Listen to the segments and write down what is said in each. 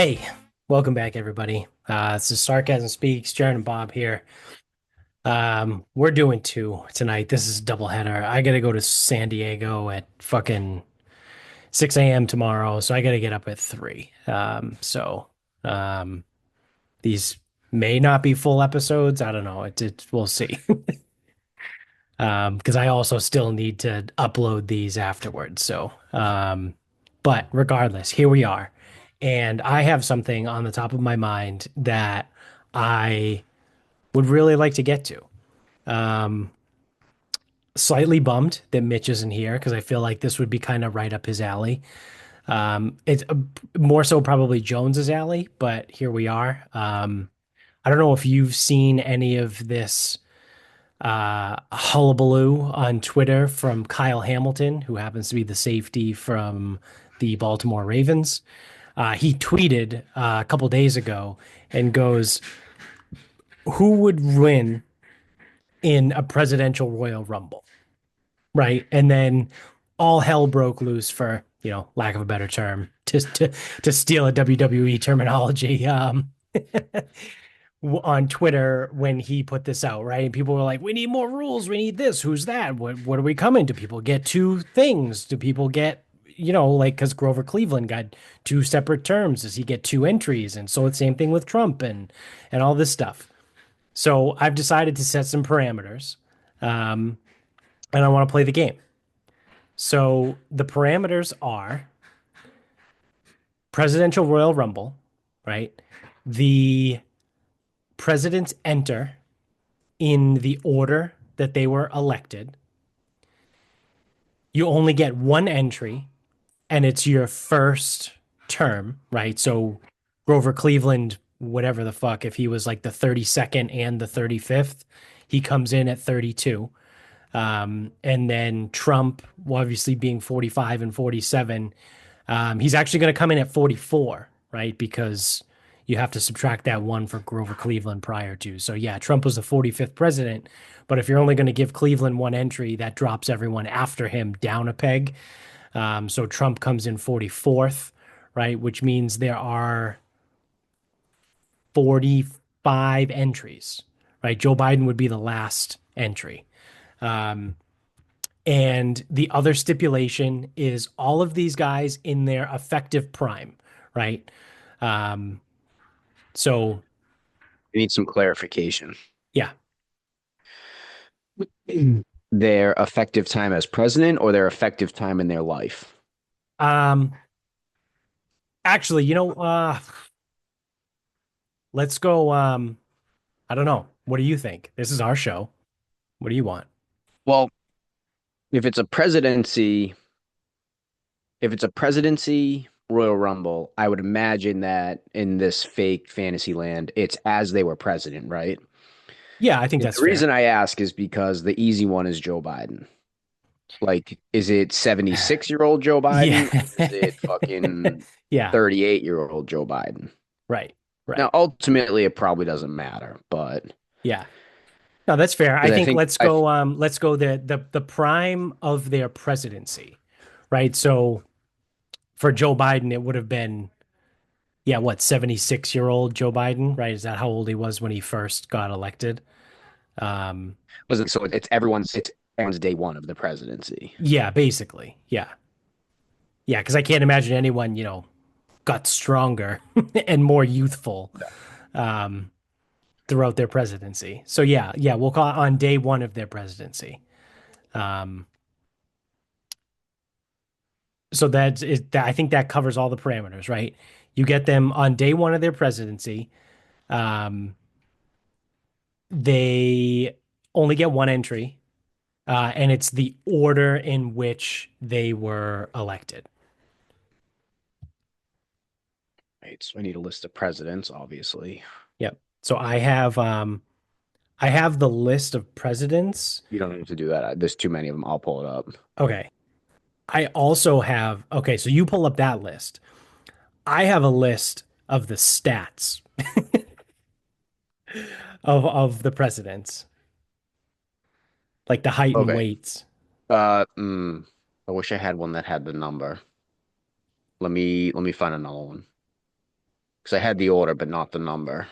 Hey, welcome back, everybody. This is Sarcasm Speaks, Jared and Bob here. We're doing two tonight. This is a doubleheader. I gotta go to San Diego at fucking 6 a.m. tomorrow, so I gotta get up at 3. Um, these may not be full episodes. I don't know. We'll see. Because I also still need to upload these afterwards. But regardless, here we are. And I have something on the top of my mind that I would really like to get to. Um, Slightly bummed that Mitch isn't here because I feel like this would be kind of right up his alley. It's more so probably Jones's alley, but here we are. I don't know if you've seen any of this hullabaloo on Twitter from Kyle Hamilton, who happens to be the safety from the Baltimore Ravens. He tweeted a couple days ago and goes, "Who would win in a presidential Royal Rumble?" Right, and then all hell broke loose for lack of a better term, to steal a WWE terminology. On Twitter when he put this out, right? And people were like, "We need more rules. We need this. Who's that? What are we coming? Do people get two things? Do people get, like, because Grover Cleveland got two separate terms. Does he get two entries?" And so it's same thing with Trump and all this stuff. So I've decided to set some parameters, um, and I want to play the game. So the parameters are presidential Royal Rumble, right? The presidents enter in the order that they were elected. You only get one entry, and it's your first term, right? So Grover Cleveland, whatever the fuck, if he was like the 32nd and the 35th, he comes in at 32. And then Trump, well, obviously being 45 and 47, he's actually going to come in at 44, right? Because you have to subtract that one for Grover Cleveland prior to. So yeah, Trump was the 45th president, but if you're only going to give Cleveland one entry, that drops everyone after him down a peg. So Trump comes in 44th, right? Which means there are 45 entries, right? Joe Biden would be the last entry. Um, and the other stipulation is all of these guys in their effective prime, right? Um, so I need some clarification. yeah. Their effective time as president or their effective time in their life? Um, Actually, let's go. I don't know. What do you think? This is our show. What do you want? Well, if it's a presidency, if it's a presidency Royal Rumble, I would imagine that in this fake fantasy land, it's as they were president, right? Yeah, I think And that's the fair. reason I ask is because the easy one is Joe Biden. Like, is it 76-year-old Joe Yeah. Biden or is it fucking Yeah. 38-year-old Joe Biden? Right. Now, Right. ultimately, it probably doesn't matter, but Yeah. No, that's fair. I because I think think let's go the prime of their presidency, right? So for Joe Biden, it would have been, yeah, what, 76-year-old Joe Biden, right? Is that how old he was when he first got elected? Um, wasn't so it's everyone's day one of the presidency. yeah, basically. Yeah. Yeah, because I can't imagine anyone, got stronger and more youthful um, throughout their presidency. So yeah, yeah, we'll call it on day one of their presidency. Um, so I think that covers all the parameters, right? You get them on day one of their presidency. Um, they only get one entry, and it's the order in which they were elected. Right. So I need a list of presidents, obviously. Yep. So I have the list of presidents. You don't need to do that. There's too many of them. I'll pull it up. Okay. I also have, okay, so you pull up that list. I have a list of the stats of the presidents, like the height and Okay. weights. Uh, mm, I wish I had one that had the number. Let me find another one. Because I had the order, but not the number.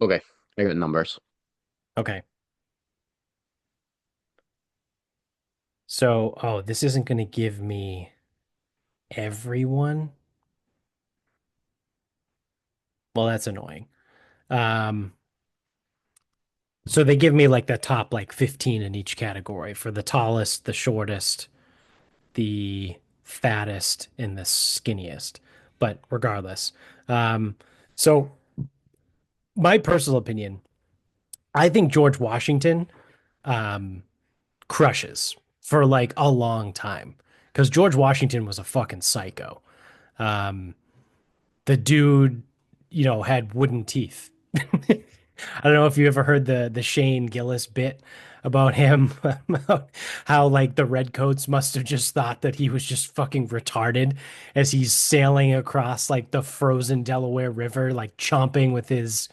Okay, I got numbers. Okay. So, oh, this isn't going to give me everyone. Well, that's annoying. Um, so they give me like the top like 15 in each category for the tallest, the shortest, the fattest, and the skinniest. But regardless, um, so my personal opinion, I think George Washington um, crushes for like a long time because George Washington was a fucking psycho. Um, the dude, had wooden teeth. I don't know if you ever heard the Shane Gillis bit about him, about how like the redcoats must have just thought that he was just fucking retarded as he's sailing across like the frozen Delaware River, like chomping with his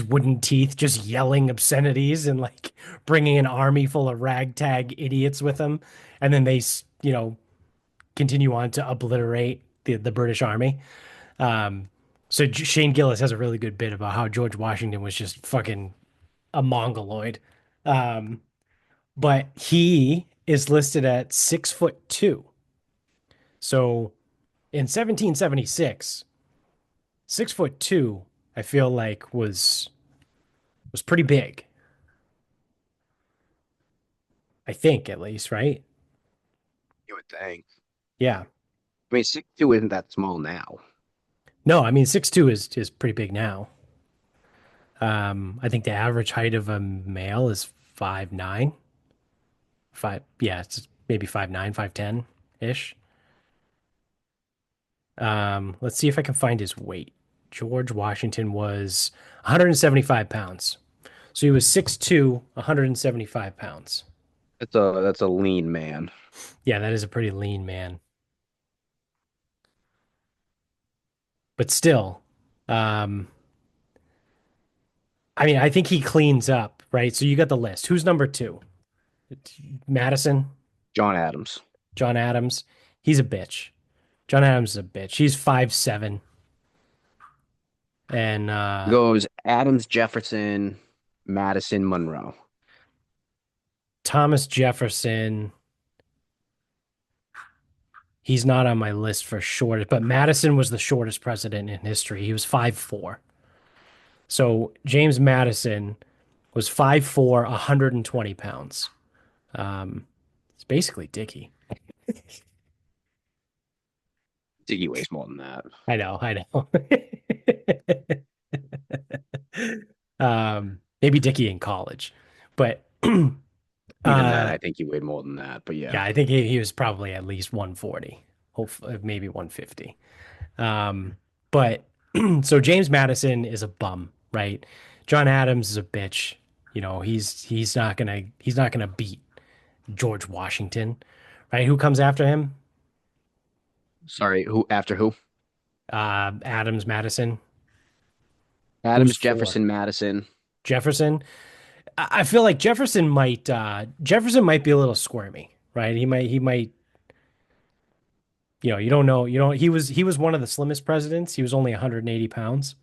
wooden teeth, just yelling obscenities and like bringing an army full of ragtag idiots with him, and then they, continue on to obliterate the British army. Um, so Shane Gillis has a really good bit about how George Washington was just fucking a mongoloid. Um, but he is listed at 6'2". So in 1776, 6'2", I feel like was pretty big. I think at least, right? You would think. Yeah. I mean, 6'2" isn't that small now. No, I mean 6'2" is pretty big now. I think the average height of a male is 5'9". Yeah, it's maybe 5'9", 5'10" ish. Let's see if I can find his weight. George Washington was 175 pounds. So he was 6'2", 175 pounds. That's a lean man. Yeah, that is a pretty lean man. But still, um, I mean, I think he cleans up, right? So you got the list. Who's number two? Madison, John Adams. John Adams. He's a bitch. John Adams is a bitch. He's 5'7". And Goes Adams, Jefferson, Madison, Monroe. Thomas Jefferson, he's not on my list for shortest, but Madison was the shortest president in history. He was 5'4". So James Madison was 5'4", 120 pounds. It's basically Dickie. Diggy weighs more than that. I know, I know. Maybe Dickie in college, but Even then, uh, I think he weighed more than that. But yeah, yeah, I think he was probably at least 140, hopefully maybe 150. But so James Madison is a bum, right? John Adams is a bitch. He's not gonna beat George Washington, right? Who comes after him? sorry. Who after who? Adams, Madison. Who's Adams, four? Jefferson, Madison. Jefferson. I feel like Jefferson might be a little squirmy, right? He might. You don't know. He was one of the slimmest presidents. He was only 180 pounds.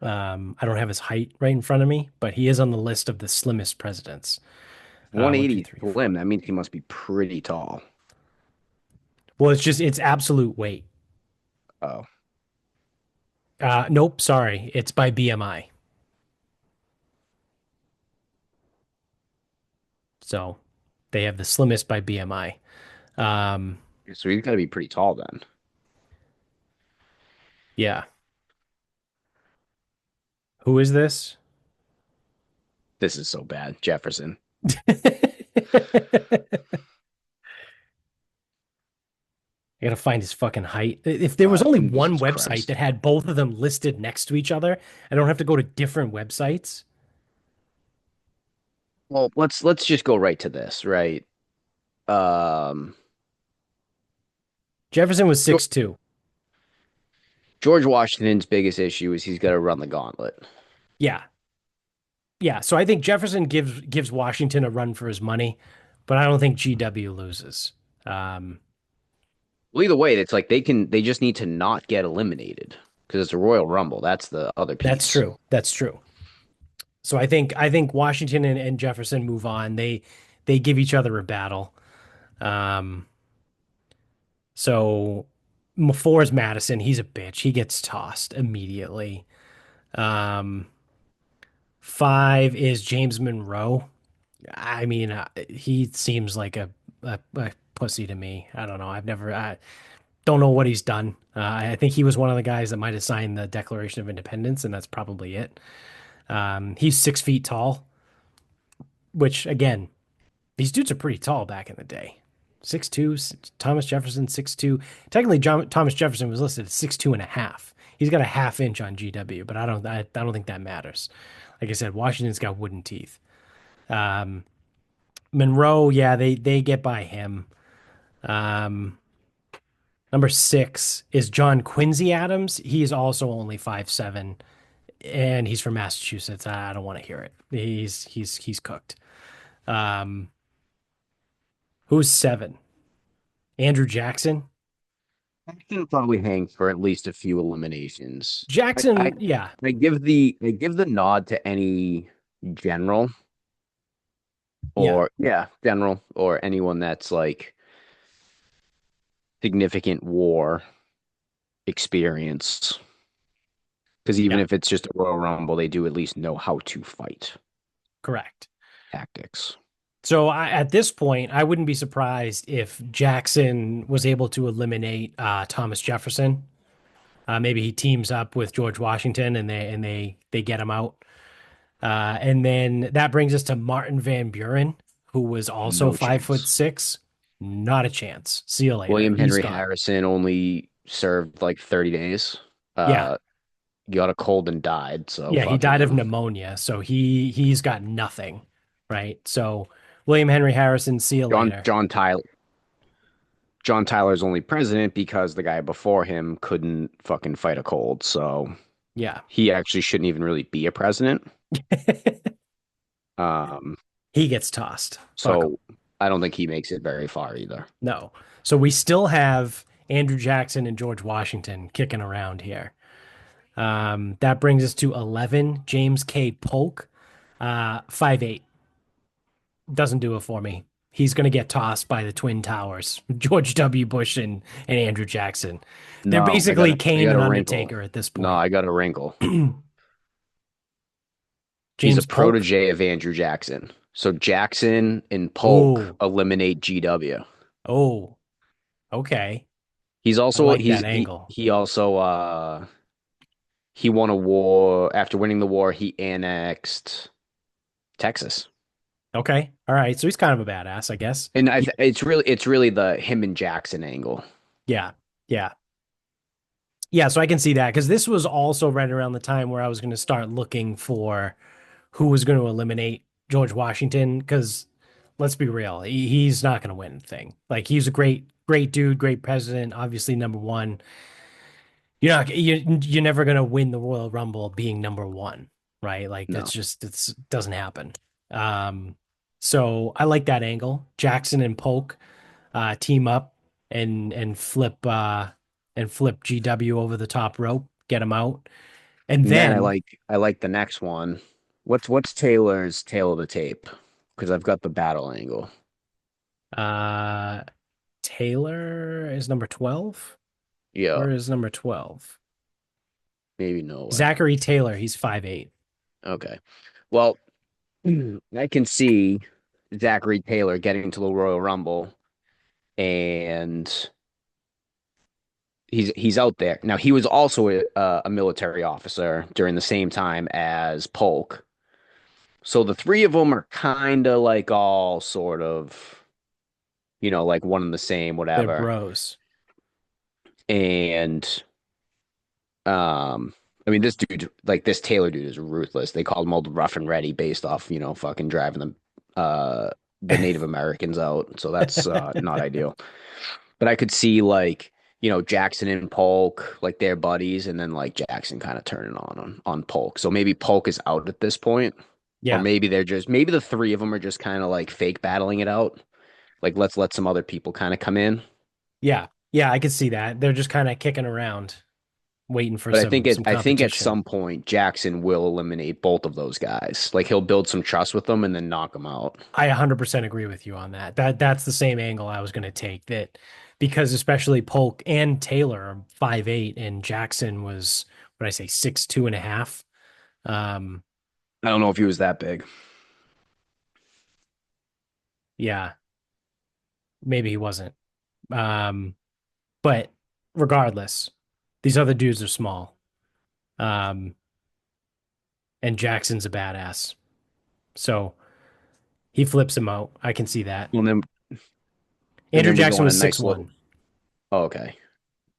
I don't have his height right in front of me, but he is on the list of the slimmest presidents. One, two, 180 three, slim. four. That means he must be pretty tall. Well, it's absolute weight. Oh, Nope, sorry, it's by BMI. So they have the slimmest by BMI. Um, so he's got to be pretty tall then. yeah. Who is this? This is so bad. Jefferson. I gotta find his fucking height. If there was only one Jesus website that Christ. had both of them listed next to each other, I don't have to go to different websites. Well, let's just go right to this, right? Um, Jefferson was Geor- 6'2". George Washington's biggest issue is he's got to run the gauntlet. Yeah. Yeah. So I think Jefferson gives Washington a run for his money, but I don't think GW loses. Um, Well, either way, it's like they just need to not get eliminated because it's a Royal Rumble. That's the other that's piece. true. That's true. So I think Washington and Jefferson move on. They give each other a battle. Um, so four is Madison. He's a bitch. He gets tossed immediately. Um, five is James Monroe. I mean, he seems like a pussy to me. I don't know. I don't know what he's done. I think he was one of the guys that might have signed the Declaration of Independence, and that's probably it. He's 6 feet tall, which again, these dudes are pretty tall back in the day. 6'2", Thomas Jefferson 6'2". Technically, Thomas Jefferson was listed at 6'2" and a half. He's got a half inch on GW, but I don't think that matters. Like I said, Washington's got wooden teeth. Um, Monroe, yeah, they get by him. Um, number six is John Quincy Adams. He's also only 5'7", and he's from Massachusetts. I don't want to hear it. He's cooked. Um, who's seven? Andrew Jackson. I can probably hang for at least a few eliminations. I Jackson, yeah, I give the nod to any general yeah, or yeah, general or anyone that's like significant war experience. Because even yeah, if it's just a Royal Rumble, they do at least know how to fight correct. tactics. So at this point, I wouldn't be surprised if Jackson was able to eliminate Thomas Jefferson. Maybe he teams up with George Washington and they get him out. And then that brings us to Martin Van Buren, who was also No 5 foot chance. six. Not a chance. See you later. William He's Henry gone. Harrison only served like 30 days. Yeah. Uh, got a cold and died, so Yeah, he fucking died of him. pneumonia, so he's got nothing, right? So William Henry Harrison, see you John later. John Tyler John Tyler's only president because the guy before him couldn't fucking fight a cold, so Yeah. he actually shouldn't even really be a president. Um, He gets tossed. Fuck him. so I don't think he makes it very far either. No. So we still have Andrew Jackson and George Washington kicking around here. That brings us to 11, James K. Polk, 5'8". Doesn't do it for me. He's going to get tossed by the Twin Towers, George W. Bush and Andrew Jackson. They're No, basically I Kane got and a wrinkle. Undertaker at this No, point. I got a wrinkle. He's a James Polk. protege of Andrew Jackson. So Jackson and Polk Oh, eliminate GW. oh, okay. He's I also like that angle. he also he won a war after winning the war, he annexed Texas. Okay. All right. So he's kind of a badass, I guess. And Yeah. it's really the him and Jackson angle. Yeah. Yeah. Yeah. So I can see that because this was also right around the time where I was going to start looking for who was going to eliminate George Washington. Because let's be real, he's not going to win the thing. Like he's a great dude, great president, obviously number one. You're never going to win the Royal Rumble being number one, right? Like No. it's doesn't happen. Um, so I like that angle. Jackson and Polk team up and flip GW over the top rope, get him out. And And then then I like the next one. What's Taylor's tail of the tape? Because I've got the battle angle. uh Taylor is number 12. Yeah, Where is number 12? maybe nowhere. Zachary Taylor, he's 5'8". Okay. Well, I can see Zachary Taylor getting to the Royal Rumble and he's out there. Now he was also a military officer during the same time as Polk. So the three of them are kind of like all sort of, like one and the same, They're whatever. bros. And um, I mean, this dude, like this Taylor dude, is ruthless. They called him Old Rough and Ready based off, fucking driving the Native Americans out. So that's not ideal. But I could see like, Jackson and Polk, like their buddies, and then like Jackson kind of turning on Polk. So maybe Polk is out at this point, or Yeah. maybe the three of them are just kind of like fake battling it out. Like let's let some other people kind of come in. Yeah. Yeah, I could see that. They're just kind of kicking around, waiting for But some I think at competition. some point Jackson will eliminate both of those guys. Like he'll build some trust with them and then knock them out. I 100% agree with you on that. That's the same angle I was going to take that because especially Polk and Taylor are 5'8" and Jackson was what did I say 6'2" and a half. Um I don't know if he was that big. yeah, maybe he wasn't. Um but regardless, these other dudes are small. Um and Jackson's a badass. So he flips him out. I can see that. Well, and Andrew then we go Jackson on a was six nice little. one. Oh, okay.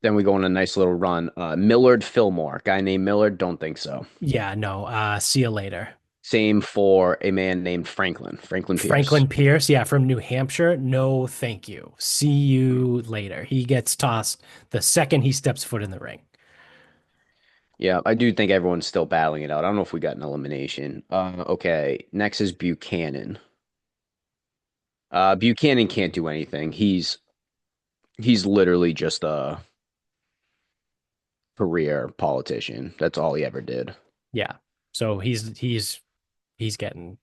Then we go on a nice little run. Millard Fillmore, guy named Millard. Don't think so. Yeah, no. See you later. Same for a man named Franklin Pierce. Franklin Pierce, yeah, from New Hampshire. No, thank you. See you later. He gets tossed the second he steps foot in the ring. Yeah, I do think everyone's still battling it out. I don't know if we got an elimination. Okay. Next is Buchanan. Buchanan can't do anything. He's literally just a career politician. That's all he ever did. Yeah. So he's getting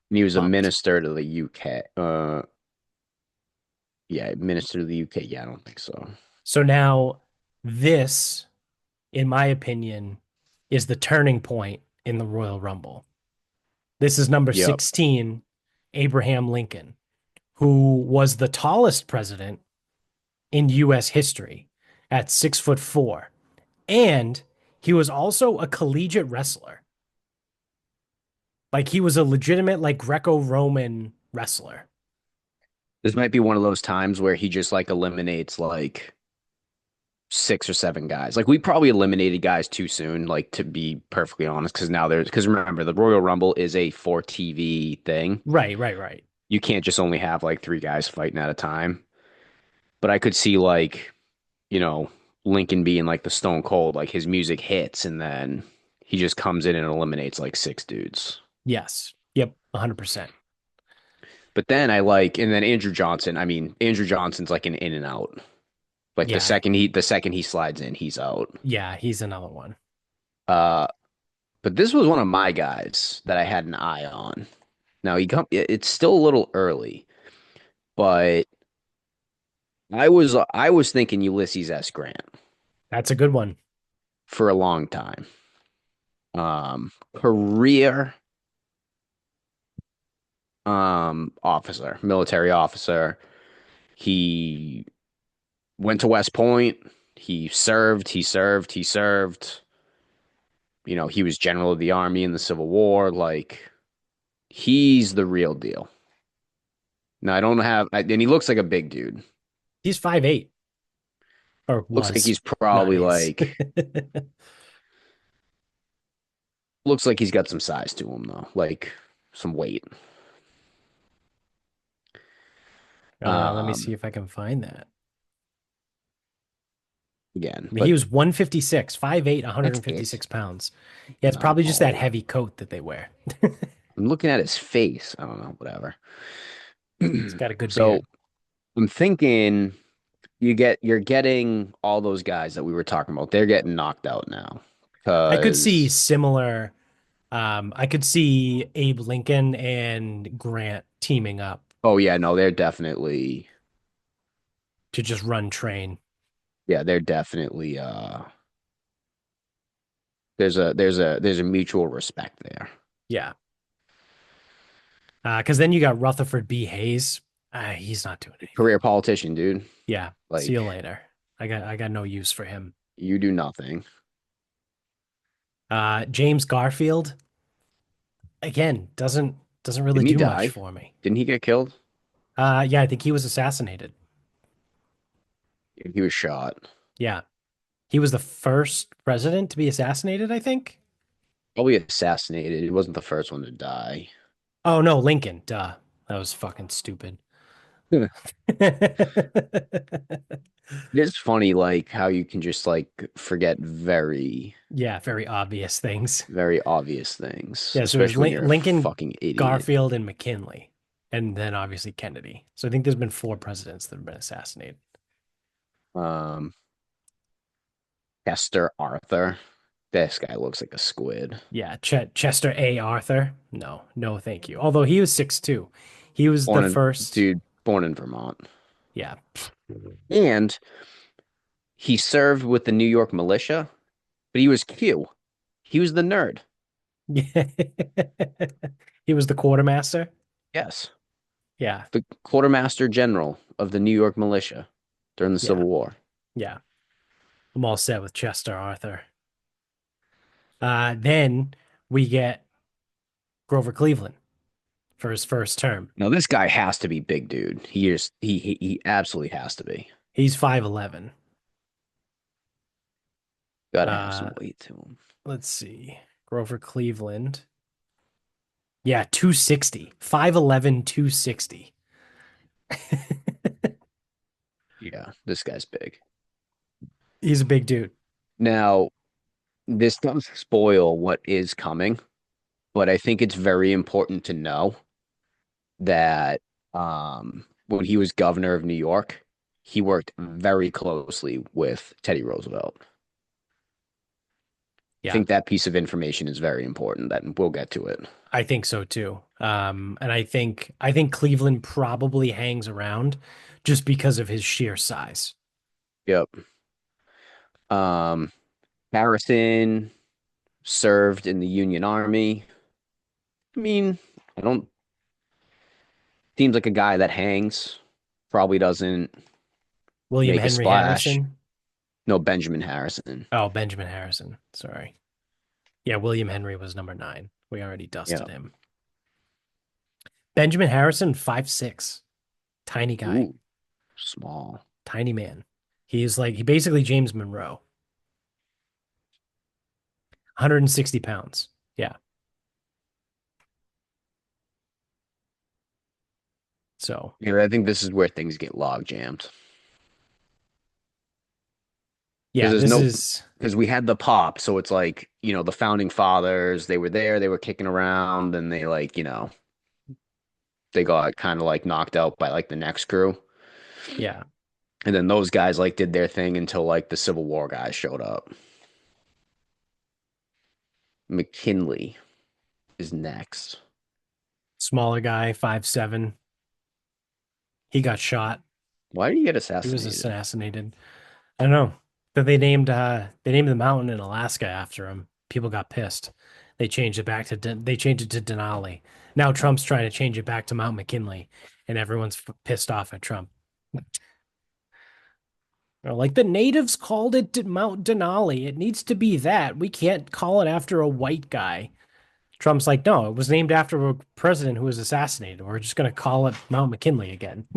And he was a bumped. minister to the UK. Yeah, minister to the UK. Yeah, I don't think so. So now this, in my opinion, is the turning point in the Royal Rumble. This is number Yep. 16, Abraham Lincoln, who was the tallest president in US history at 6'4". And he was also a collegiate wrestler. Like he was a legitimate like Greco-Roman wrestler. This might be one of those times where he just like eliminates like six or seven guys. Like we probably eliminated guys too soon, like to be perfectly honest, because remember the Royal Rumble is a for TV thing. Right, right, right. You can't just only have like three guys fighting at a time. But I could see like, you know, Lincoln being like the Stone Cold, like his music hits and then he just comes in and eliminates like six dudes. Yes. Yep, 100%. But then I like, and then Andrew Johnson. I mean, Andrew Johnson's like an in and out. Like Yeah. the second he slides in, he's out. Yeah, he's another one. Uh, but this was one of my guys that I had an eye on. Now it's still a little early, but I was thinking Ulysses S. Grant That's a good one. for a long time. Career officer, military officer. He went to West Point. He served. You know, he was general of the army in the Civil War. Like, he's the real deal. Now, and he looks like a big dude. He's 5'8" or Looks like was he's probably nowadays. like, looks like he's got some size to him, though, like some weight. Let me see Um, if I can find that. Again, I mean, he but was 156, 5'8", that's it. 156 pounds. Yeah, it's probably just that Oh, heavy coat that they wear. I'm looking at his face. I don't know, whatever. He's got a good So beard. I'm thinking you're getting all those guys that we were talking about. They're getting knocked out now I could see because similar. I could see Abe Lincoln and Grant teaming up oh yeah, no, they're definitely to just run train. yeah, they're definitely there's a mutual respect there. Yeah. Because then you got Rutherford B. Hayes. He's not doing anything. Career politician, dude. Yeah. See you Like later. I got no use for him. you do nothing. James Garfield again doesn't really Didn't he do much die? for me. Didn't he get killed? Yeah, I think he was assassinated. He was shot. Yeah. He was the first president to be assassinated, I think. Probably assassinated. He wasn't the first one to die. Oh no, Lincoln. Duh. That was fucking stupid. It is funny, like how you can just like forget Yeah, very obvious things. very obvious things, Yeah, so it was especially when you're a Lincoln, fucking idiot. Garfield, and McKinley. and then obviously Kennedy. So I think there's been four presidents that have been assassinated. Um, Chester Arthur. This guy looks like a squid. Yeah, Chester A. Arthur. No, no, thank you. Although he was 6'2". He was the Born in first. dude, born in Vermont. Yeah. And he served with the New York militia, but he was Q. He was the nerd. He was the quartermaster. Yes. Yeah, The quartermaster general of the New York militia during the yeah, Civil War. yeah. I'm all set with Chester Arthur. Then we get Grover Cleveland for his first term. Now this guy has to be big dude. He absolutely has to be. He's 5'11". Gotta have Uh, some weight to him. let's see. Grover Cleveland. Yeah, 260. 5'11", 260. Yeah, this guy's big. He's a big dude. Now, this does spoil what is coming, but I think it's very important to know that when he was governor of New York, he worked very closely with Teddy Roosevelt. I Yeah, think that piece of information is very important. That we'll get to it. I think so too. And I think Cleveland probably hangs around just because of his sheer size. Yep. Um, Harrison served in the Union Army. I mean, I don't seems like a guy that hangs. Probably doesn't William make a Henry splash. Harrison. No, Benjamin Harrison. Oh, Benjamin Harrison. Sorry. Yeah, William Henry was number 9. We already Yeah. dusted him. Benjamin Harrison, 5'6". Tiny guy. Ooh, small. Tiny man. He basically James Monroe. 160 pounds. Yeah. So Yeah, I think this is where things get log jammed. Because yeah, there's this no, is because we had the pop, so it's like, the founding fathers, they were there, they were kicking around, and they like, they got kind of like knocked out by like the next crew. yeah. And then those guys like did their thing until like the Civil War guys showed up. McKinley is next. Smaller guy, 5'7". He got shot. Why did he get He was assassinated? assassinated. I don't know. But they named the mountain in Alaska after him. People got pissed. They changed it to Denali. Now Oh, Trump's trying to change it back to Mount McKinley, and everyone's pissed off at Trump. Like the natives called it Mount Denali. It needs to be that. We can't call it after a white guy. Trump's like, no, it was named after a president who was assassinated. We're just going to call it Mount McKinley again.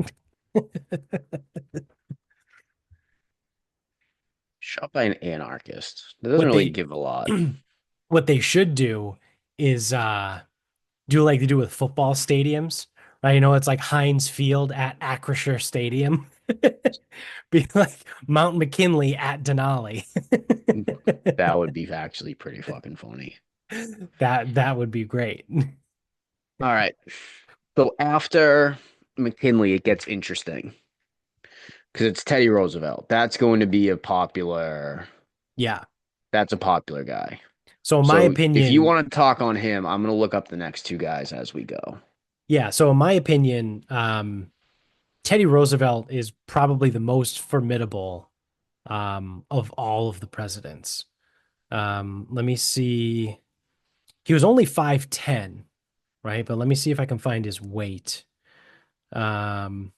shot by an anarchist. That doesn't What really they give a lot. what they should do is do like they do with football stadiums, right? It's like Heinz Field at Acrisure Stadium. Be like Mount McKinley at Denali. That would be actually pretty fucking funny. That would be great. All right. So after McKinley, it gets interesting because it's Teddy Roosevelt. Yeah. That's a popular guy. So in my So if you opinion, want to talk on him, I'm gonna look up the next two guys as we go. yeah, so in my opinion, Teddy Roosevelt is probably the most formidable of all of the presidents. Let me see. He was only 5'10", right? But let me see if I can find his weight. Um,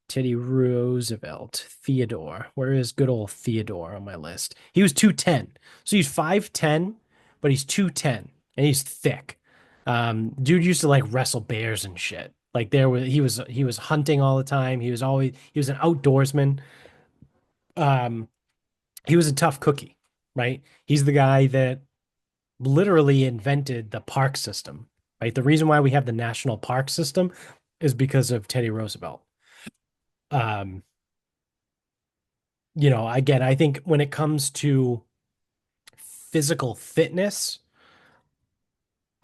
Teddy Roosevelt, Theodore. Where is good old Theodore on my list? He was 210. So he's 5'10", but he's 210 and he's thick. Dude used to like wrestle bears and shit. Like he was hunting all the time. He was an outdoorsman. Um, he was a tough cookie, right? He's the guy that literally invented the park system, right? The reason why we have the national park system is because of Teddy Roosevelt. Um, again, I think when it comes to physical fitness,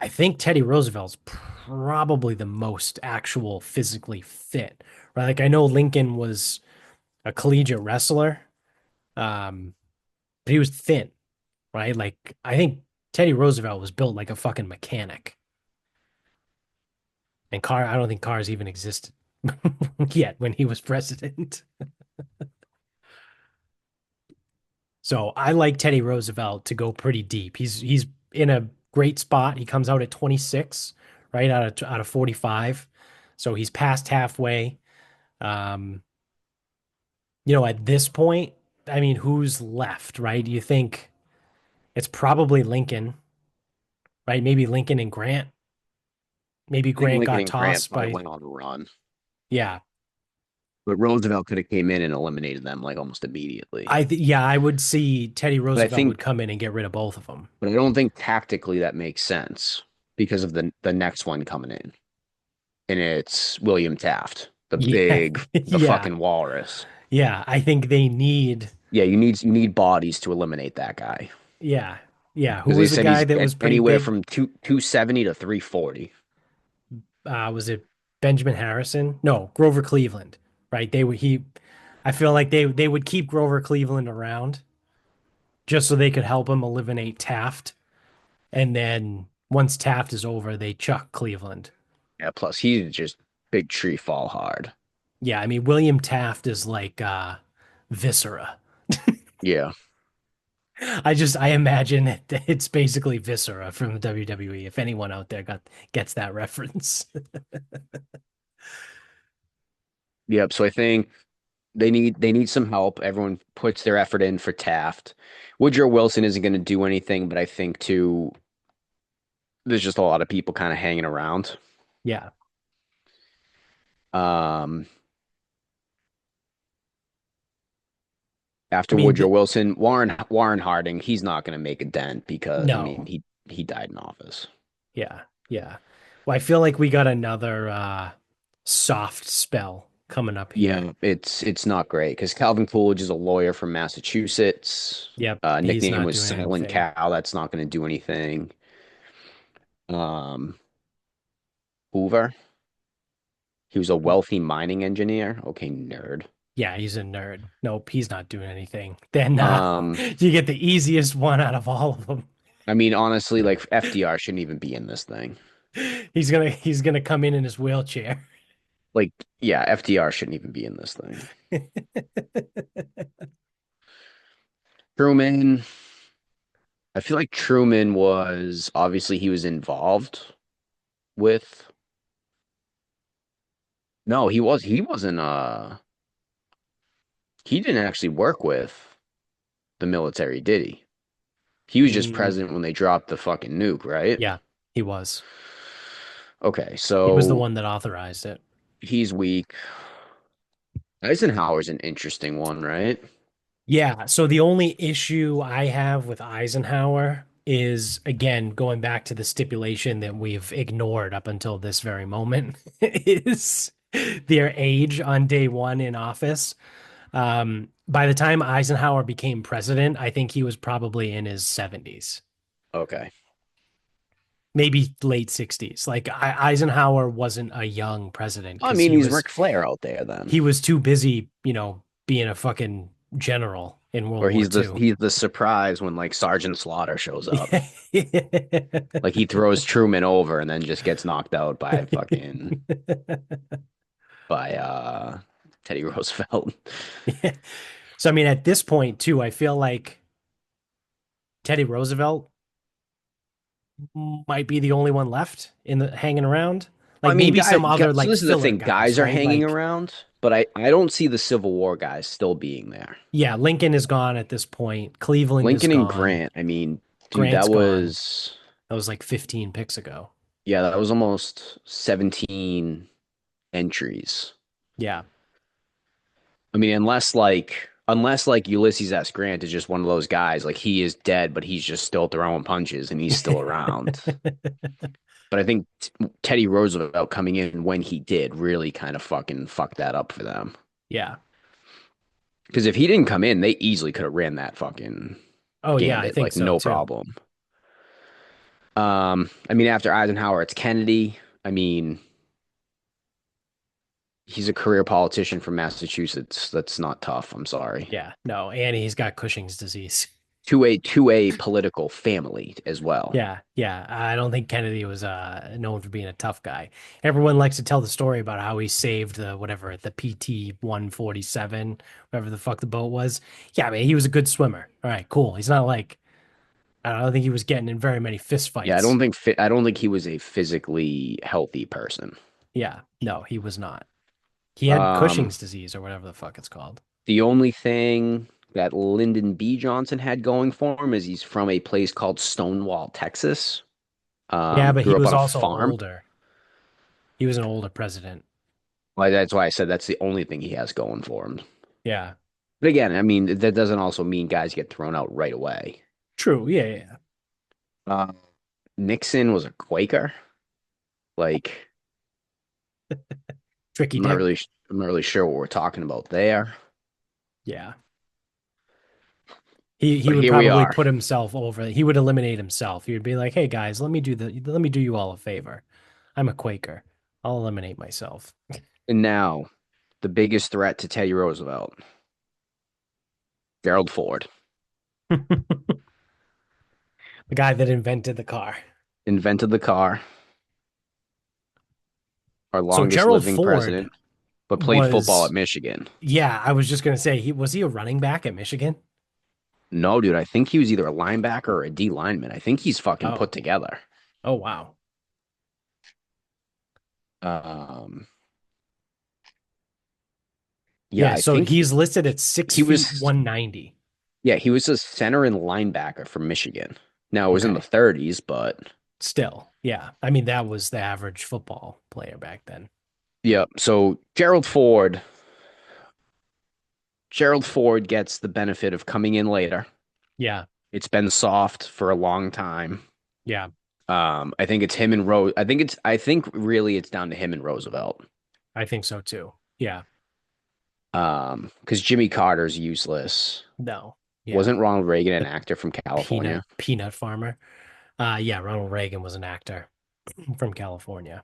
I think Teddy Roosevelt's probably the most actual physically fit, right? Like I know Lincoln was a collegiate wrestler, um, but he was thin, right? Like I think Teddy Roosevelt was built like a fucking mechanic. And I don't think cars even existed yet when he was president. So I like Teddy Roosevelt to go pretty deep. He's in a great spot. He comes out at 26, right out of 45. So he's past halfway. Um, at this point, I mean, who's left, right? Do you think it's probably Lincoln, right? Maybe Lincoln and Grant. Maybe I think Grant Lincoln got and Grant tossed probably by, went on a run, yeah. but Roosevelt could have came in and eliminated them like almost immediately. Yeah, I would see Teddy But I Roosevelt would think, come in and get rid of both of them. but I don't think tactically that makes sense because of the next one coming in, and it's William Taft, Yeah, the yeah, fucking walrus. yeah. I think they need, Yeah, you need bodies to eliminate that guy yeah, yeah. Who because they was the said guy he's that was pretty anywhere big? from 270 to 340. Was it Benjamin Harrison? No, Grover Cleveland, right? I feel like they would keep Grover Cleveland around just so they could help him eliminate Taft. And then once Taft is over, they chuck Cleveland. Yeah, plus he's just big tree fall hard. Yeah, I mean William Taft is like Viscera. Yeah. I imagine it's basically Viscera from the WWE. If anyone out there gets that reference. Yep. So I think they need some help. Everyone puts their effort in for Taft. Woodrow Wilson isn't going to do anything, but I think too there's just a lot of people kind of hanging around. Yeah. Um, I After mean, Woodrow Wilson, Warren Harding, he's not going to make a dent because I mean no. he died in office. Yeah. Yeah. Well, I feel like we got another soft spell coming up here. Yeah, it's not great because Calvin Coolidge is a lawyer from Massachusetts. Yep. He's Nickname not was doing Silent anything. Cow. That's not going to do anything. Um, Hoover, he was a wealthy mining engineer. Okay, nerd. Yeah, he's a nerd. Nope, he's not doing anything. Then Um, you get the easiest one out of all of them. I mean, honestly, like FDR shouldn't even be in this thing. He's gonna come in his wheelchair. Like, yeah, FDR shouldn't even be in this thing. Truman, I feel like Truman was obviously he was involved with. No, he wasn't. He didn't actually work with the military, did he? He was just Mm, president when they dropped the fucking nuke, right? yeah, he was. Okay, He was the so one that authorized it. he's weak. Eisenhower's an interesting one, right? Yeah, so the only issue I have with Eisenhower is again going back to the stipulation that we've ignored up until this very moment is their age on day one in office. By the time Eisenhower became president, I think he was probably in his 70s, Okay. maybe late 60s. Like Eisenhower wasn't a young president I because mean, he's Ric Flair out there then. he was too busy, being a fucking general in World Or War II. he's the surprise when like Sergeant Slaughter shows up. Yeah. Like he throws Truman over and then just gets knocked out by fucking by Teddy Roosevelt. So I mean, at this point too, I feel like Teddy Roosevelt might be the only one left in the hanging around. I Like mean, maybe some other so like this is the filler thing, guys, guys are right? hanging Like around, but I don't see the Civil War guys still being there. yeah, Lincoln is gone at this point. Cleveland is Lincoln and gone. Grant, I mean, dude, Grant's gone. That was like 15 picks ago. that was almost 17 entries. Yeah. I mean, unless like Ulysses S. Grant is just one of those guys, like he is dead, but he's just still throwing punches and he's still around. But I think Teddy Roosevelt coming in when he did really kind of fucking fucked that up for them. Yeah. Because if he didn't come in, they easily could have ran that fucking Oh yeah, I gambit, think like so no too. problem. I mean, after Eisenhower, it's Kennedy. I mean, he's a career politician from Massachusetts. That's not tough. I'm sorry. Yeah, no, and he's got Cushing's disease. To a political family as well. Yeah, yeah. I don't think Kennedy was known for being a tough guy. Everyone likes to tell the story about how he saved the whatever the PT 147, whatever the fuck the boat was. Yeah, I mean, he was a good swimmer. All right, cool. He's not like I don't think he was getting in very many fist Yeah, fights. I don't think he was a physically healthy person. Yeah, no, he was not. He had Um, Cushing's disease or whatever the fuck it's called. the only thing that Lyndon B. Johnson had going for him is he's from a place called Stonewall, Texas. Yeah, but he Grew up was on a also farm. older. He was an older president. Like, that's why I said that's the only thing he has going for him. Yeah, But again, I mean, that doesn't also mean guys get thrown out right away. true. Yeah, yeah, yeah. Uh, Nixon was a Quaker. Like, Tricky Dick. I'm not really sure what we're talking about there. Yeah. He But would here we probably are. put himself over. He would eliminate himself. He would be like, "Hey guys, let me do you all a favor. I'm a Quaker. I'll eliminate myself." And now, the biggest threat to Teddy Roosevelt, Gerald Ford, The guy that invented the car. invented the car, our So longest Gerald living Ford president, but played football at was, Michigan. yeah, I was just gonna say he was he a running back at Michigan? No, dude, I think he was either a linebacker or a D lineman. I think he's fucking Oh, put together. oh wow. Um, yeah, Yeah, I so think he's listed at six he feet was, 190. yeah, he was a center and linebacker from Michigan. Now it was in the Okay. 30s, but Still, yeah. I mean, that was the average football player back then. yeah. So Gerald Ford gets the benefit of coming in later. Yeah, It's been soft for a long time. yeah, I think it's him and I think really it's down to him and Roosevelt. I think so too. Yeah, Because Jimmy Carter's useless. no, yeah. Wasn't Ronald Reagan an The actor from peanut California? peanut farmer. Yeah, Ronald Reagan was an actor from California.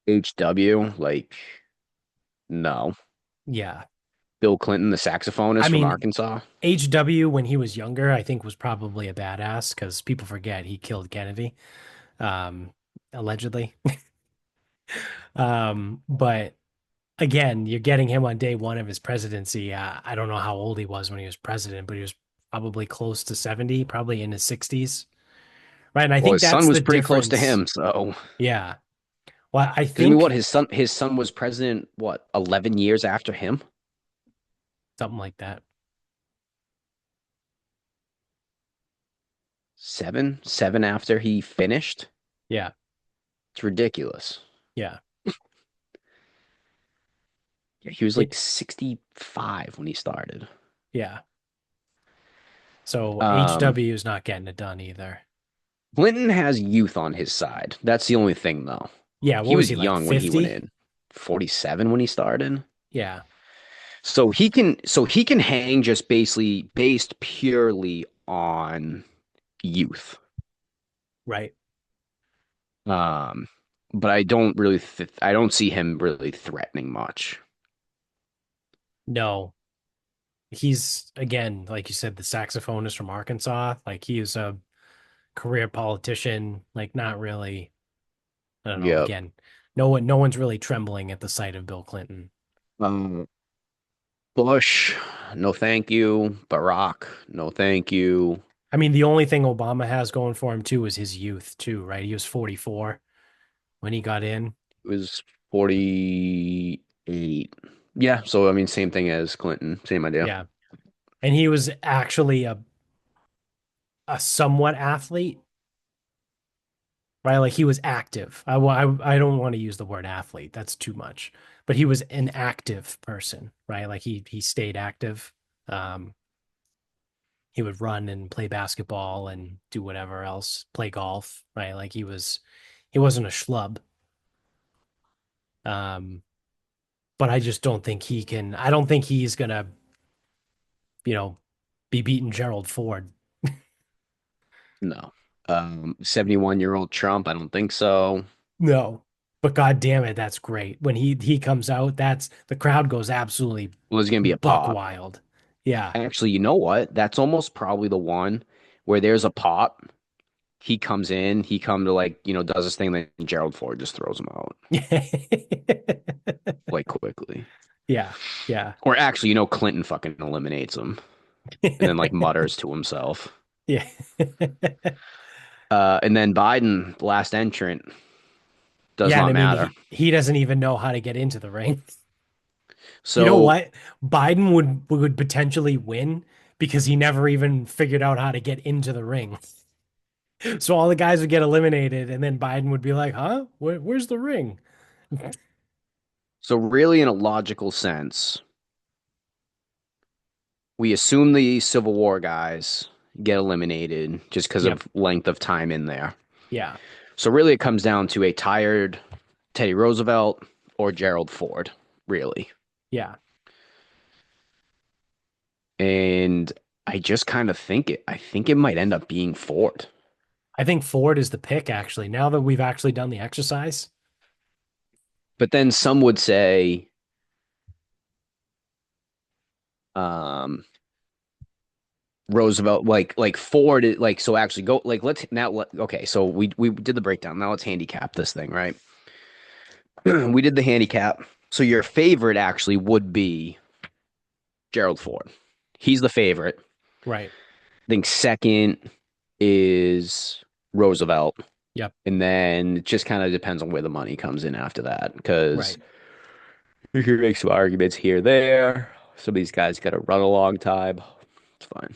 HW, like, no. Yeah. Bill Clinton, the I saxophonist from mean, Arkansas. HW when he was younger, I think was probably a badass because people forget he killed Kennedy, um, allegedly. But again, you're getting him on day one of his presidency. I don't know how old he was when he was president, but he was probably close to 70, probably in his 60s. Right. And I Well, think his son that's was the pretty close to difference. him, so Yeah. Well, I because I mean, what think his son was president, what, 11 years after him? something like that. Seven after he finished? Yeah. It's ridiculous. Yeah. Yeah, he was like It, 65 when he started. yeah. So Um, HW is not getting it done either. Clinton has youth on his side. That's the only thing, though. Yeah. He What was was he like? young when he went 50? in, 47 when he started. Yeah. So he can hang just basically based purely on youth. Right. Um, but I don't see him really threatening much. No. He's, again, like you said, the saxophonist from Arkansas. Like he is a career politician. Like not really. I don't know. Yep. Again, no one's really trembling at the sight of Bill Clinton. Um, Bush, no thank you. Barack, no thank you. I mean, the only thing Obama has going for him too is his youth too, right? He was 44 when he got in. It was 48. Yeah, so I mean, same thing as Clinton, same idea. Yeah. And he was actually a somewhat athlete, right? Like he was active. I don't want to use the word athlete. That's too much. But he was an active person, right? Like he stayed active. Um, he would run and play basketball and do whatever else, play golf, right? Like he wasn't a schlub. Um, but I just don't think he can. I don't think he's gonna, you know, be beating Gerald Ford. No. 71-year-old Trump, I don't think so. No. But god damn it, that's great. When he comes out, that's the crowd goes absolutely Well, there's gonna be a buck pop. wild. Yeah. Actually, you know what? That's almost probably the one where there's a pop. He comes in, he come to like, does his thing, then Gerald Ford just throws him out like quickly. Yeah. Yeah. Or actually, Clinton fucking eliminates him and then like mutters to himself. Yeah. And then Biden, last entrant, does Yeah, and not I mean matter. he doesn't even know how to get into the ring. You know So what? Biden would potentially win because he never even figured out how to get into the ring. So all the guys would get eliminated, and then Biden would be like, "Huh? Where's the ring?" so really in a logical sense, we assume the Civil War guys get eliminated just because Yep. of length of time in there. Yeah. So really it comes down to a tired Teddy Roosevelt or Gerald Ford, really. Yeah. And I just kind of think it might end up being Ford. I think Ford is the pick, actually. Now that we've actually done the exercise. But then some would say um Roosevelt like Ford like so actually go like let's now okay, so we did the breakdown. Now let's handicap this thing, right? We did the handicap. So your favorite actually would be Gerald Ford. He's the favorite. Right. I think second is Roosevelt. Yep. And then it just kind of depends on where the money comes in after that. Because Right. you can make some arguments here, there. Some of these guys got to run a long time. It's fine.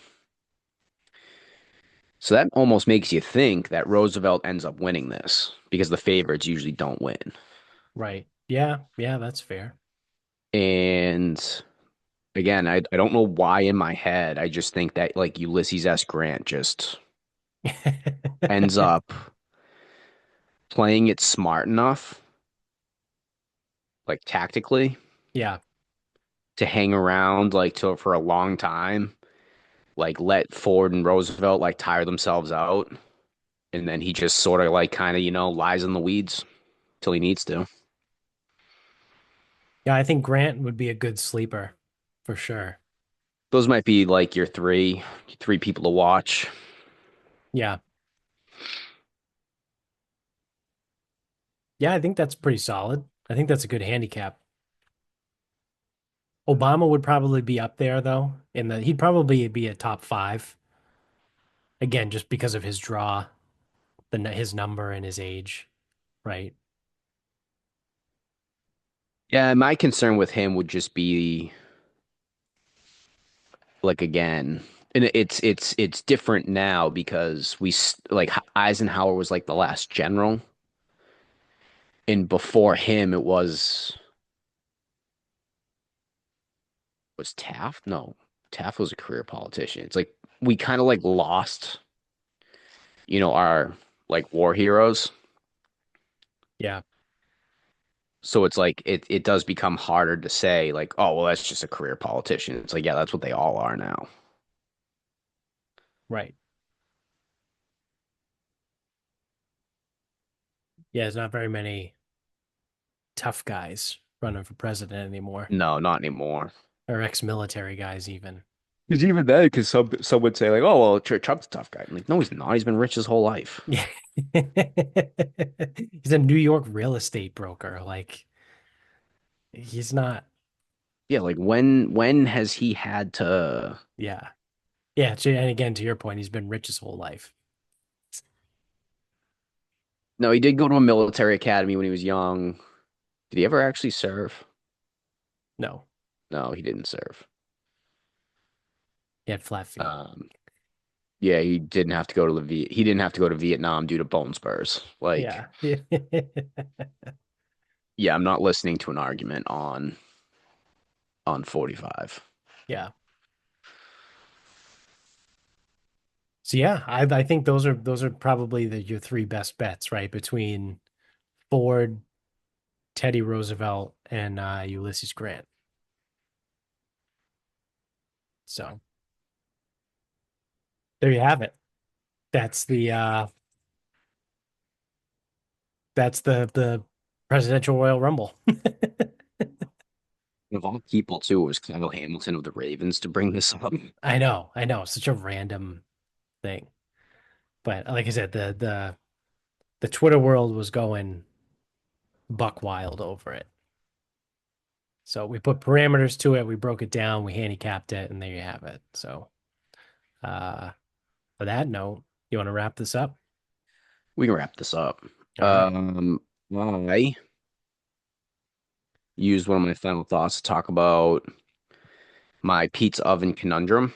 So that almost makes you think that Roosevelt ends up winning this because the favorites usually don't win. Right. Yeah. Yeah, that's fair. And again, I don't know why in my head I just think that like Ulysses S. Grant just ends up playing it smart enough, like tactically, Yeah. to hang around like to for a long time, like let Ford and Roosevelt like tire themselves out, and then he just sort of like kind of lies in the weeds till he needs to. Yeah, I think Grant would be a good sleeper for sure. Those might be like your three people to watch. Yeah. Yeah, I think that's pretty solid. I think that's a good handicap. Obama would probably be up there though. He'd probably be a top five. Again, just because of his draw, his number and his age, right? Yeah, my concern with him would just be like again, and it's different now because like Eisenhower was like the last general, and before him it was Taft. No, Taft was a career politician. It's like we kind of like lost, our like war heroes. Yeah, So it's like it does become harder to say like, oh well, that's just a career politician. It's like yeah, that's what they all are now. right. Yeah, there's not very many tough guys running for president anymore, No, not anymore. or ex-military guys even. Because even then, because some would say like, oh well, Trump's a tough guy. I'm like, no, he's not. He's been rich his whole life. Yeah. He's a New York real estate broker. Like he's not, Yeah, like when has he had to? yeah. Yeah, and again, to your point, he's been rich his whole life. No, he did go to a military academy when he was young. Did he ever actually serve? No, No, he didn't serve. he had flat feet. Um, yeah, he didn't have to go to Vietnam due to bone spurs. Like, Yeah. yeah, I'm not listening to an argument on 45. Yeah. So yeah, I think those are probably your three best bets, right? Between Ford, Teddy Roosevelt, and Ulysses Grant. So there you have it. That's the That's the presidential Royal Rumble. Of all people, too, it was Kyle Hamilton of the Ravens to bring this up. I know, such a random thing. But like I said, the Twitter world was going buck wild over it. So we put parameters to it, we broke it down, we handicapped it, and there you have it. So uh for that note, you want to wrap this up? We can wrap this up. All right. I used one of my final thoughts to talk about my pizza oven conundrum.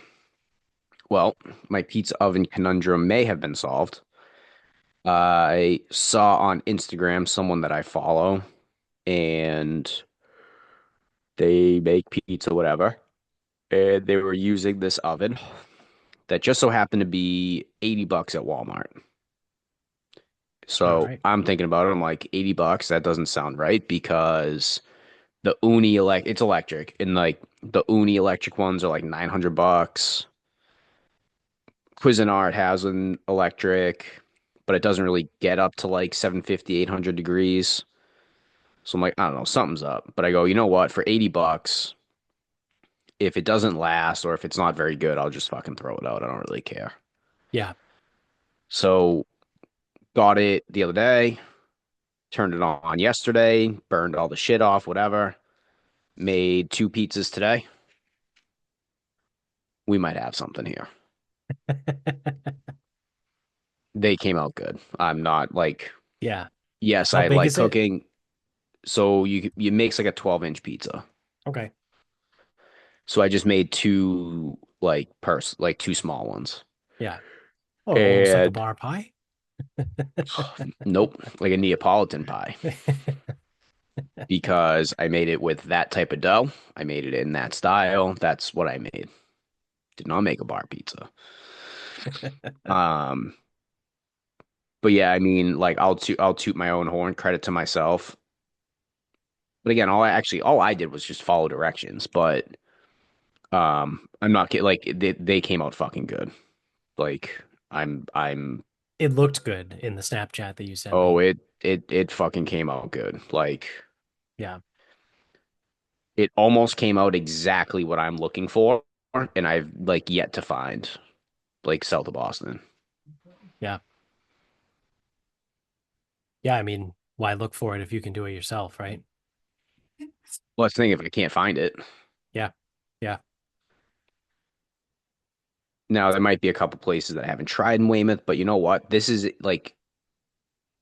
Well, my pizza oven conundrum may have been solved. I saw on Instagram someone that I follow, and they make pizza, whatever. And they were using this oven that just so happened to be 80 bucks at Walmart. All So right. I'm thinking about it. I'm like, 80 bucks, that doesn't sound right because the Uni it's electric, and like the Uni electric ones are like 900 bucks. Cuisinart has an electric, but it doesn't really get up to like 750, 800 degrees. So I'm like, I don't know, something's up. But I go, you know what? For 80 bucks, if it doesn't last or if it's not very good, I'll just fucking throw it out. I don't really care. Yeah. So got it the other day, turned it on yesterday, burned all the shit off, whatever. Made two pizzas today. We might have something here. They came out good. I'm not like, Yeah. yes, How I big like is it? cooking. So you makes like a 12-inch pizza. Okay. So I just made two like two small ones. Yeah. Oh, almost like a And bar pie. nope, like a Neapolitan pie because I made it with that type of dough. I made it in that style. That's what I made. Did not make a bar pizza. Um, but yeah, I mean, like I'll toot my own horn, credit to myself. But again, all I did was just follow directions. But I'm not kidding. Like they came out fucking good. Like I'm It looked good in the Snapchat that you sent oh me. it fucking came out good. Like Yeah. it almost came out exactly what I'm looking for, and I've like yet to find like south of Boston. Yeah. Yeah. I mean, why look for it if you can do it yourself, right? Well, let's think if I can't find it. Yeah. Yeah. Now there might be a couple places that I haven't tried in Weymouth, but you know what? This is like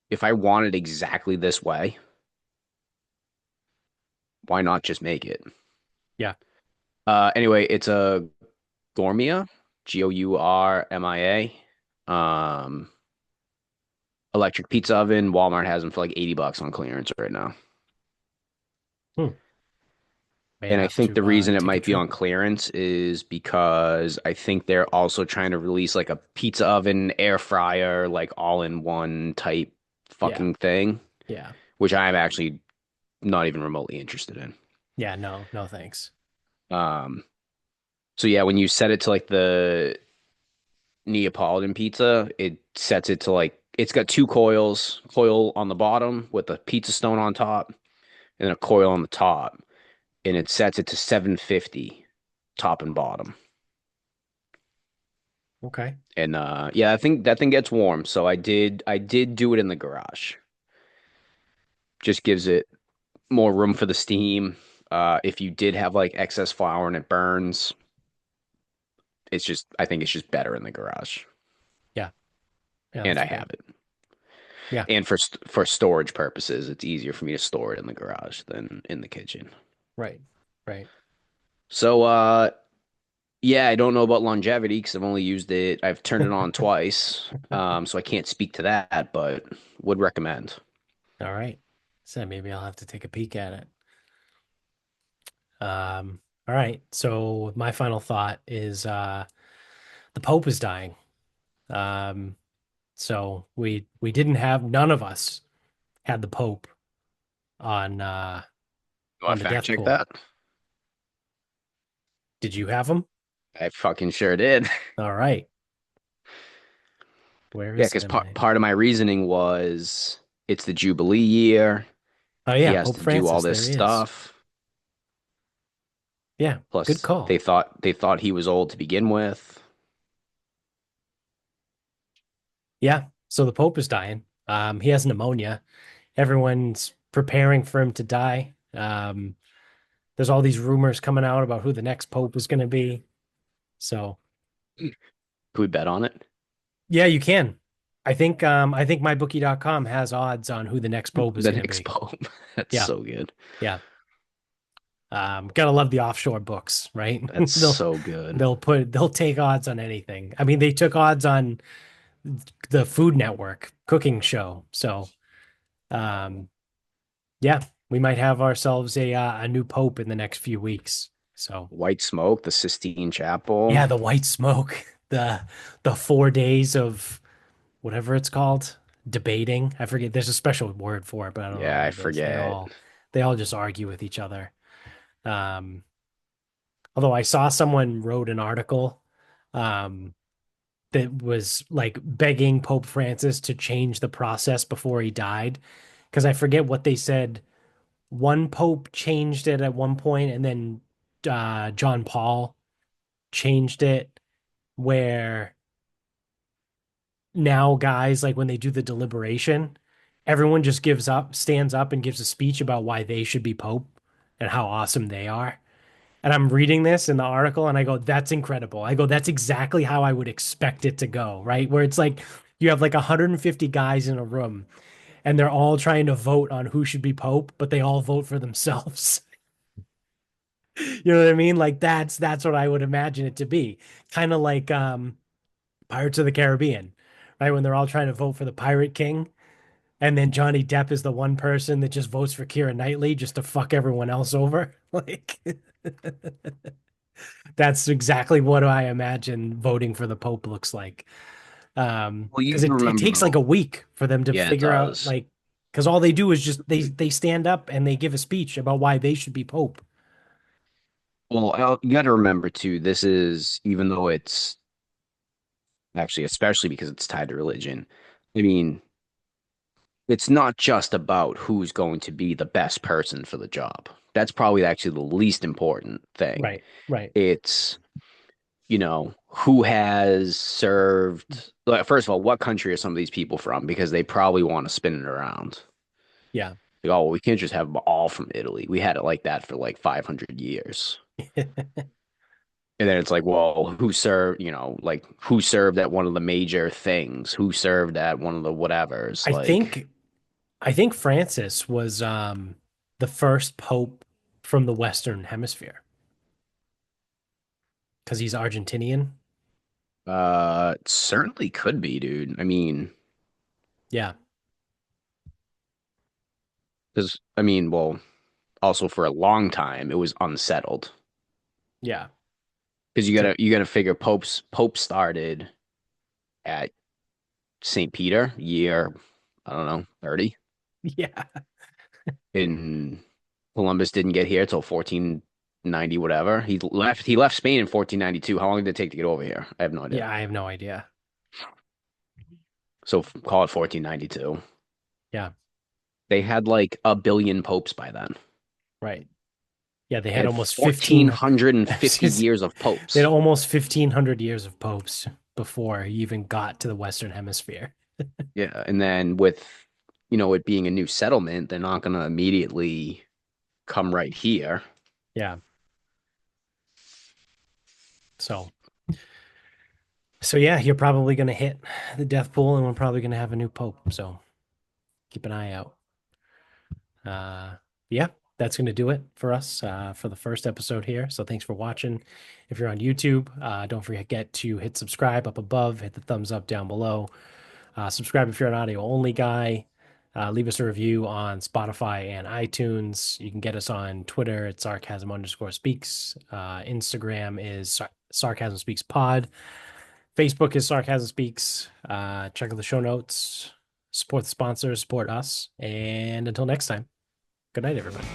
if I want it exactly this way, why not just make it? Yeah. Anyway, it's a Gourmia, Gourmia, electric pizza oven. Walmart has them for like 80 bucks on clearance right now. Hmm. May And I have think the to reason it take a might be trip. on clearance is because I think they're also trying to release like a pizza oven, air fryer, like all in one type Yeah. fucking thing, Yeah. which I'm actually not even remotely interested in. Yeah. No, no, thanks. Um, so yeah, when you set it to like the Neapolitan pizza, it sets it to like it's got two coils, coil on the bottom with a pizza stone on top, and then a coil on the top, and it sets it to 750 top and bottom. Okay. And yeah, I think that thing gets warm. So I did do it in the garage. Just gives it more room for the steam. If you did have like excess flour and it burns, I think it's just better in the garage. Yeah. Yeah. And That's I fair. have it. Yeah. And for storage purposes, it's easier for me to store it in the garage than in the kitchen. Right. Right. So yeah, I don't know about longevity because I've only used it. I've turned it on twice, so I can't speak to that, but would recommend. All right. So maybe I'll have to take a peek at it. All right. So my final thought is the Pope is dying. Um, so we didn't have none of us had the Pope on Do I on the fact death check pool. that? Did you have him? I fucking sure did. All right. Where Yeah, is because it? part of my reasoning was It's the Jubilee year. Oh He yeah, has Pope to do all Francis, this there he is. stuff. Yeah, good Plus, they call. thought they thought he was old to begin with. Yeah, so the Pope is dying. He has pneumonia. Everyone's preparing for him to die. There's all these rumors coming out about who the next Pope is going to be. So Could we bet on it? yeah, you can. I think mybookie.com has odds on who the next Pope is The going to next be. Pope. That's Yeah, so good. yeah. Gotta love the offshore books, right? That's They'll so good. they'll take odds on anything. I mean, they took odds on the Food Network cooking show. So, um, yeah, we might have ourselves a new pope in the next few weeks. So, White Smoke, the Sistine Chapel. yeah, the white smoke, the 4 days of whatever it's called, debating. I forget. There's a special word for it, but I don't know Yeah, what I it is. forget. They all just argue with each other. Um, although I saw someone wrote an article, um, that was like begging Pope Francis to change the process before he died. Because I forget what they said. One Pope changed it at one point, and then John Paul changed it, where now guys, like when they do the deliberation, everyone just stands up and gives a speech about why they should be Pope and how awesome they are. And I'm reading this in the article and I go, that's incredible. I go, that's exactly how I would expect it to go, right? Where it's like you have like 150 guys in a room and they're all trying to vote on who should be Pope, but they all vote for themselves. You know what I mean? Like that's what I would imagine it to be. Kind of like Pirates of the Caribbean, right? When they're all trying to vote for the Pirate King. And then Johnny Depp is the one person that just votes for Keira Knightley just to fuck everyone else over. Like that's exactly what I imagine voting for the Pope looks like. Well, you Because gotta it remember takes like though. a week for them to Yeah, it figure out does. like because all they do is just they stand up and they give a speech about why they should be Pope. Well, you got to remember too, this is, even though it's actually, especially because it's tied to religion, I mean, it's not just about who's going to be the best person for the job. That's probably actually the least important thing. Right, right. It's, who has served, like, first of all, what country are some of these people from? Because they probably want to spin it around. Yeah. Like, oh, well, we can't just have them all from Italy. We had it like that for like 500 years. And then it's like, well, who served at one of the major things? Who served at one of the whatevers? I Like, think I think Francis was the first Pope from the Western Hemisphere because he's Argentinian. it certainly could be, dude. I mean, Yeah, well, also for a long time it was unsettled yeah. because you So gotta you gotta figure Pope started at St. Peter, year, I don't know, 30, yeah, and Columbus didn't get here till 1490 whatever. He left Spain in 1492. How long did it take to get over here? I have no idea. yeah. I have no idea. So call it 1492. Yeah, They had like a billion popes by then. right. Yeah, they They had had almost 15. 1450 years of They had popes. almost 1500 years of popes before he even got to the Western Hemisphere. Yeah, and then with it being a new settlement, they're not gonna immediately come right here. Yeah. So so yeah, you're probably gonna hit the death pool and we're probably gonna have a new pope. So keep an eye out. Uh, yeah, that's going to do it for us for the first episode here. So thanks for watching. If you're on YouTube, don't forget to hit subscribe up above, hit the thumbs up down below. Subscribe if you're an audio only guy. Leave us a review on Spotify and iTunes. You can get us on Twitter at sarcasm_speaks. Instagram is sarcasm speaks pod. Facebook is sarcasm speaks. Check out the show notes. Support the sponsors, support us. And until next time. Good night, everybody.